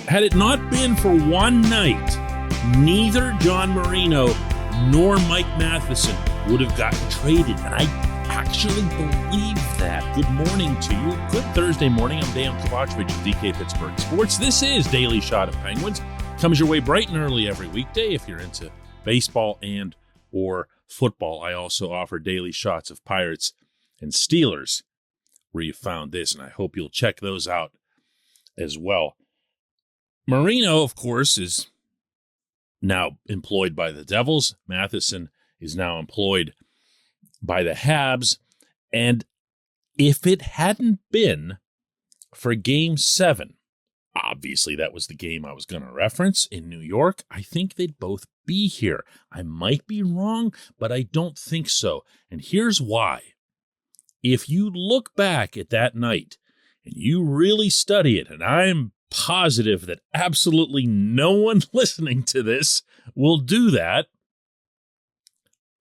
Had it not been for one night, neither John Marino nor Mike Matheson would have gotten traded. And I actually believe that. Good morning to you. Good Thursday morning. I'm Dejan Kovacevic of DK Pittsburgh Sports. This is Daily Shot of Penguins. Comes your way bright and early every weekday if you're into baseball and or football. I also offer daily shots of Pirates and Steelers where you found this, and I hope you'll check those out as well. Marino, of course, is now employed by the Devils. Matheson is now employed by the Habs. And if it hadn't been for Game 7, obviously that was the game I was going to reference in New York, I think they'd both be here. I might be wrong, but I don't think so. And here's why. If you look back at that night and you really study it, and I'm positive that absolutely no one listening to this will do that,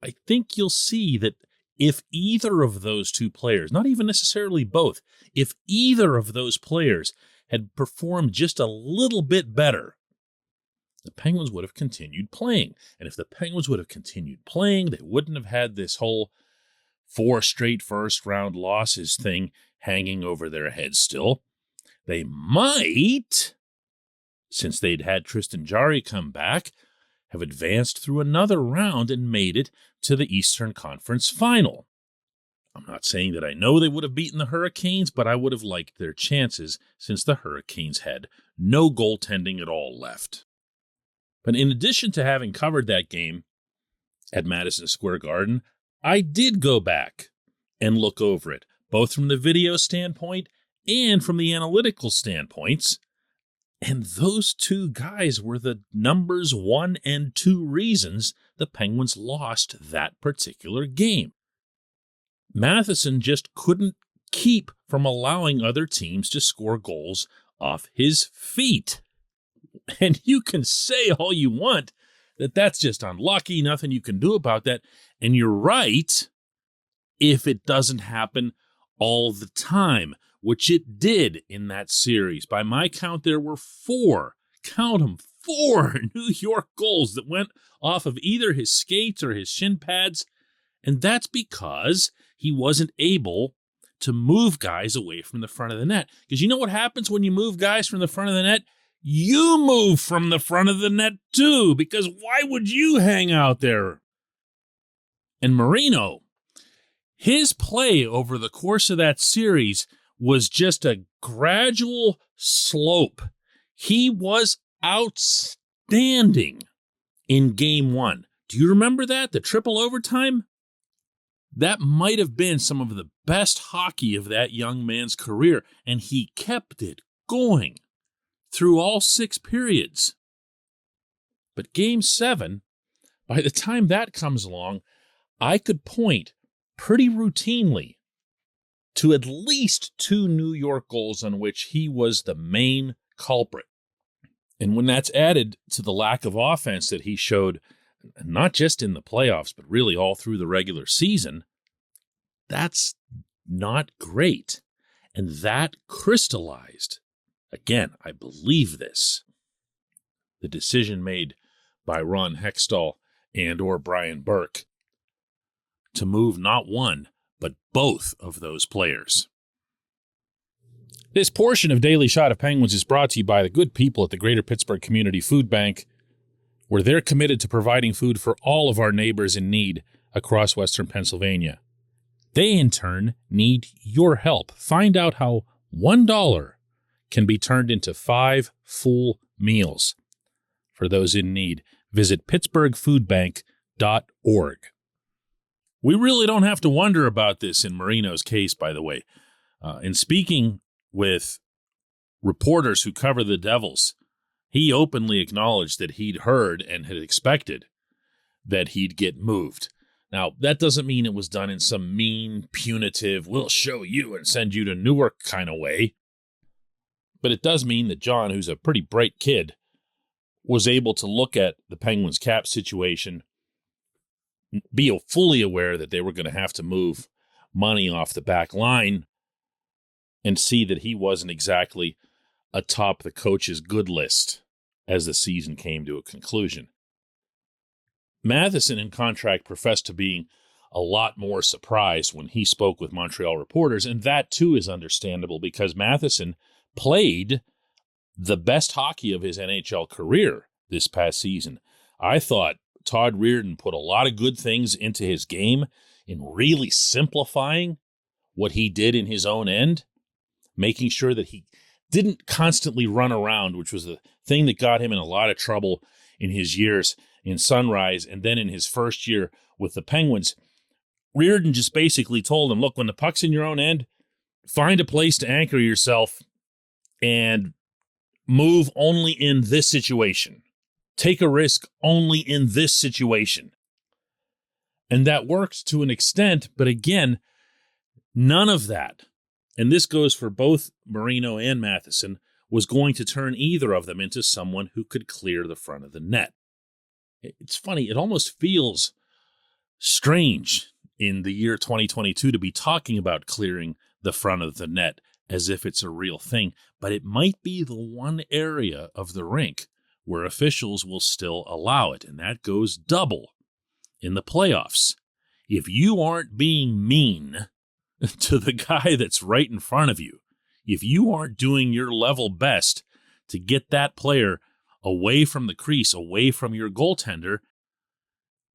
I think you'll see that if either of those two players, not even necessarily both, if either of those players had performed just a little bit better, the Penguins would have continued playing. And if the Penguins would have continued playing, they wouldn't have had this whole 4 straight first-round losses thing hanging over their heads still. They might, since they'd had Tristan Jarry come back, have advanced through another round and made it to the Eastern Conference Final. I'm not saying that I know they would have beaten the Hurricanes, but I would have liked their chances since the Hurricanes had no goaltending at all left. But in addition to having covered that game at Madison Square Garden, I did go back and look over it, both from the video standpoint and from the analytical standpoints. And those two guys were the numbers 1 and 2 reasons the Penguins lost that particular game. Matheson just couldn't keep from allowing other teams to score goals off his feet. And you can say all you want that that's just unlucky, nothing you can do about that. And you're right if it doesn't happen all the time, which it did in that series. By my count, there were 4 New York goals that went off of either his skates or his shin pads. And that's because he wasn't able to move guys away from the front of the net. Because you know what happens when you move guys from the front of the net? You move from the front of the net too, because why would you hang out there? And Marino, his play over the course of that series was just a gradual slope. He was outstanding in Game 1. Do you remember that? The triple overtime? That might have been some of the best hockey of that young man's career, and he kept it going through all 6 periods. But Game 7, by the time that comes along, I could point pretty routinely to at least 2 New York goals on which he was the main culprit. And when that's added to the lack of offense that he showed, not just in the playoffs, but really all through the regular season, that's not great. And that crystallized, again, I believe this, the decision made by Ron Hextall and or Brian Burke to move not one, but both of those players. This portion of Daily Shot of Penguins is brought to you by the good people at the Greater Pittsburgh Community Food Bank, where they're committed to providing food for all of our neighbors in need across Western Pennsylvania. They, in turn, need your help. Find out how $1 can be turned into 5 full meals. For those in need, visit pittsburghfoodbank.org. We really don't have to wonder about this in Marino's case, by the way. In speaking with reporters who cover the Devils, he openly acknowledged that he'd heard and had expected that he'd get moved. Now, that doesn't mean it was done in some mean, punitive, we'll show you and send you to Newark kind of way. But it does mean that John, who's a pretty bright kid, was able to look at the Penguins' cap situation, be fully aware that they were going to have to move money off the back line, and see that he wasn't exactly atop the coach's good list as the season came to a conclusion. Matheson, in contract, professed to being a lot more surprised when he spoke with Montreal reporters, and that too is understandable because Matheson played the best hockey of his NHL career this past season. I thought Todd Reirden put a lot of good things into his game in really simplifying what he did in his own end, making sure that he didn't constantly run around, which was the thing that got him in a lot of trouble in his years in Sunrise and then in his first year with the Penguins. Reirden just basically told him, look, when the puck's in your own end, find a place to anchor yourself and move only in this situation. Take a risk only in this situation. And that worked to an extent, but again, none of that, and this goes for both Marino and Matheson, was going to turn either of them into someone who could clear the front of the net. It's funny, it almost feels strange in the year 2022 to be talking about clearing the front of the net as if it's a real thing, but it might be the one area of the rink where officials will still allow it, and that goes double in the playoffs. If you aren't being mean to the guy that's right in front of you, if you aren't doing your level best to get that player away from the crease, away from your goaltender,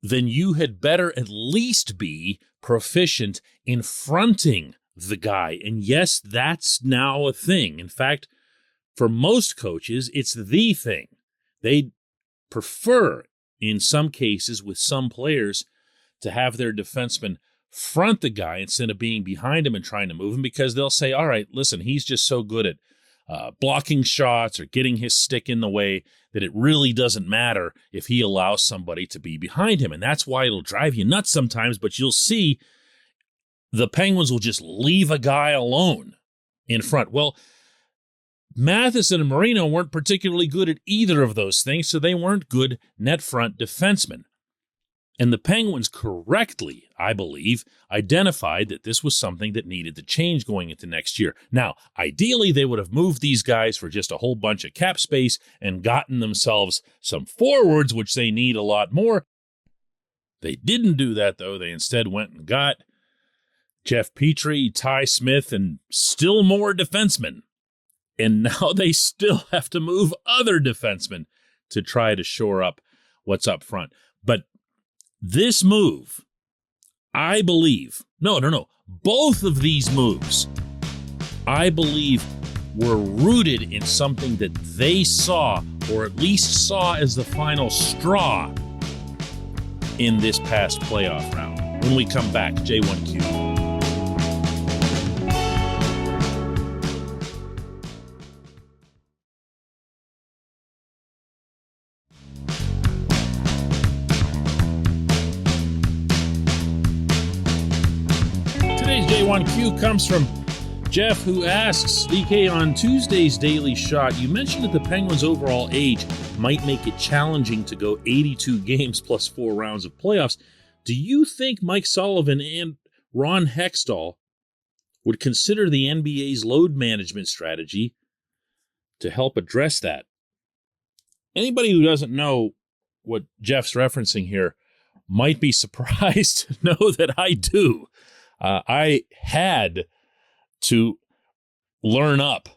then you had better at least be proficient in fronting the guy. And yes, that's now a thing. In fact, for most coaches, it's the thing. They prefer, in some cases with some players, to have their defenseman front the guy instead of being behind him and trying to move him, because they'll say, all right, listen, he's just so good at blocking shots or getting his stick in the way that it really doesn't matter if he allows somebody to be behind him. And that's why it'll drive you nuts sometimes, but you'll see the Penguins will just leave a guy alone in front. Well, Matheson and Marino weren't particularly good at either of those things, so they weren't good net front defensemen. And the Penguins correctly, I believe, identified that this was something that needed to change going into next year. Now, ideally, they would have moved these guys for just a whole bunch of cap space and gotten themselves some forwards, which they need a lot more. They didn't do that, though. They instead went and got Jeff Petrie, Ty Smith, and still more defensemen. And now they still have to move other defensemen to try to shore up what's up front. But this move, I believe, both of these moves, I believe, were rooted in something that they saw, or at least saw as the final straw in this past playoff round. When we come back, J1Q. J1Q comes from Jeff, who asks, DK, on Tuesday's Daily Shot, you mentioned that the Penguins' overall age might make it challenging to go 82 games plus 4 rounds of playoffs. Do you think Mike Sullivan and Ron Hextall would consider the NBA's load management strategy to help address that? Anybody who doesn't know what Jeff's referencing here might be surprised to know that I do. I had to learn up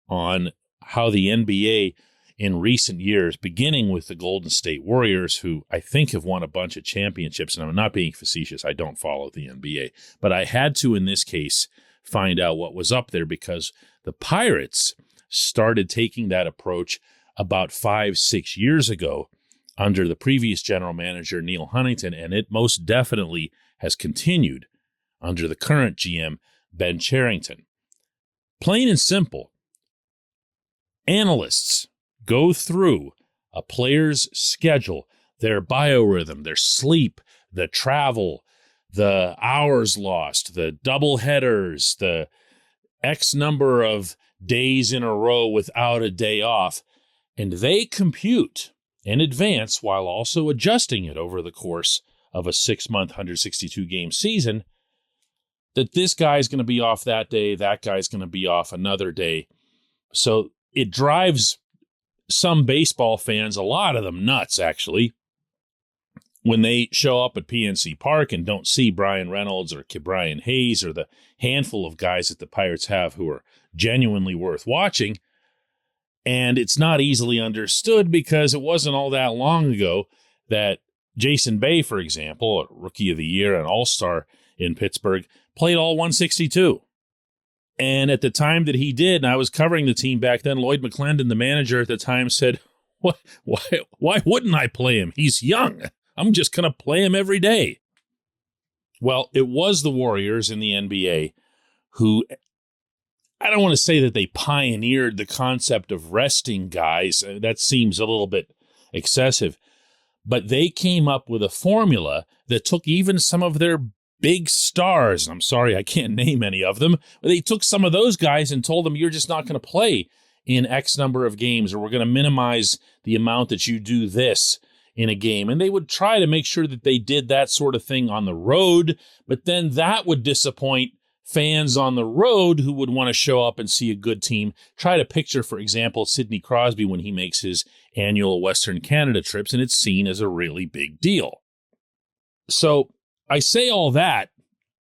on how the NBA in recent years, beginning with the Golden State Warriors, who I think have won a bunch of championships, and I'm not being facetious, I don't follow the NBA, but I had to, in this case, find out what was up there, because the Pirates started taking that approach about 5-6 years ago under the previous general manager, Neil Huntington, and it most definitely has continued under the current GM, Ben Cherington. Plain and simple, analysts go through a player's schedule, their biorhythm, their sleep, the travel, the hours lost, the double headers, the X number of days in a row without a day off, and they compute in advance while also adjusting it over the course of a 6-month, 162-game season, that this guy's going to be off that day, that guy's going to be off another day. So it drives some baseball fans, a lot of them nuts actually, when they show up at PNC Park and don't see Brian Reynolds or Brian Hayes or the handful of guys that the Pirates have who are genuinely worth watching. And it's not easily understood because it wasn't all that long ago that Jason Bay, for example, a Rookie of the Year, an all-star in Pittsburgh, played all 162. And at the time that he did, and I was covering the team back then, Lloyd McClendon, the manager at the time, said, why wouldn't I play him? He's young. I'm just going to play him every day. Well, it was the Warriors in the NBA who, I don't want to say that they pioneered the concept of resting guys. That seems a little bit excessive. But they came up with a formula that took even some of their big stars. I'm sorry, I can't name any of them. But they took some of those guys and told them, you're just not going to play in X number of games, or we're going to minimize the amount that you do this in a game. And they would try to make sure that they did that sort of thing on the road, but then that would disappoint fans on the road who would want to show up and see a good team. Try to picture, for example, Sidney Crosby when he makes his annual Western Canada trips, and it's seen as a really big deal. So I say all that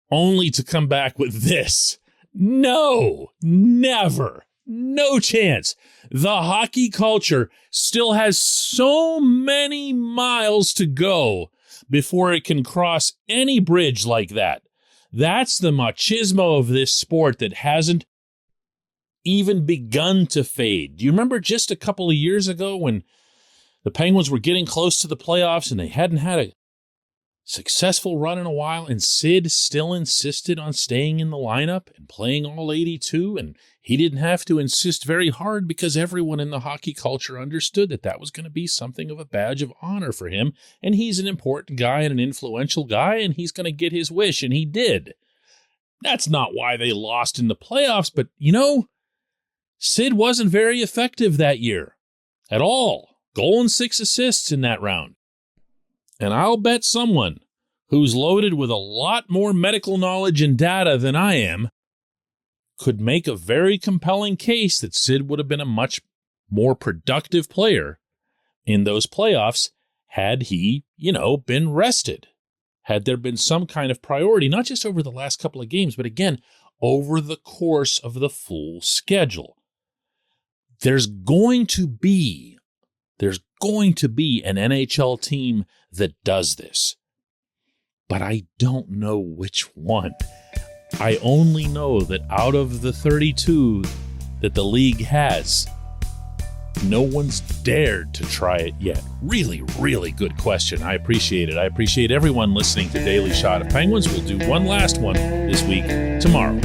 only to come back with this. No, never. No chance. The hockey culture still has so many miles to go before it can cross any bridge like that. That's the machismo of this sport that hasn't even begun to fade. Do you remember just a couple of years ago when the Penguins were getting close to the playoffs and they hadn't had a successful run in a while, and Sid still insisted on staying in the lineup and playing all 82, and he didn't have to insist very hard because everyone in the hockey culture understood that that was going to be something of a badge of honor for him, and he's an important guy and an influential guy, and he's going to get his wish, and he did. That's not why they lost in the playoffs, but, Sid wasn't very effective that year at all. Goal and 6 assists in that round. And I'll bet someone who's loaded with a lot more medical knowledge and data than I am could make a very compelling case that Sid would have been a much more productive player in those playoffs had he, been rested. Had there been some kind of priority, not just over the last couple of games, but again, over the course of the full schedule. There's going to be an NHL team that does this. But I don't know which one. I only know that out of the 32 that the league has, no one's dared to try it yet. Really, really good question. I appreciate it. I appreciate everyone listening to Daily Shot of Penguins. We'll do one last one this week tomorrow.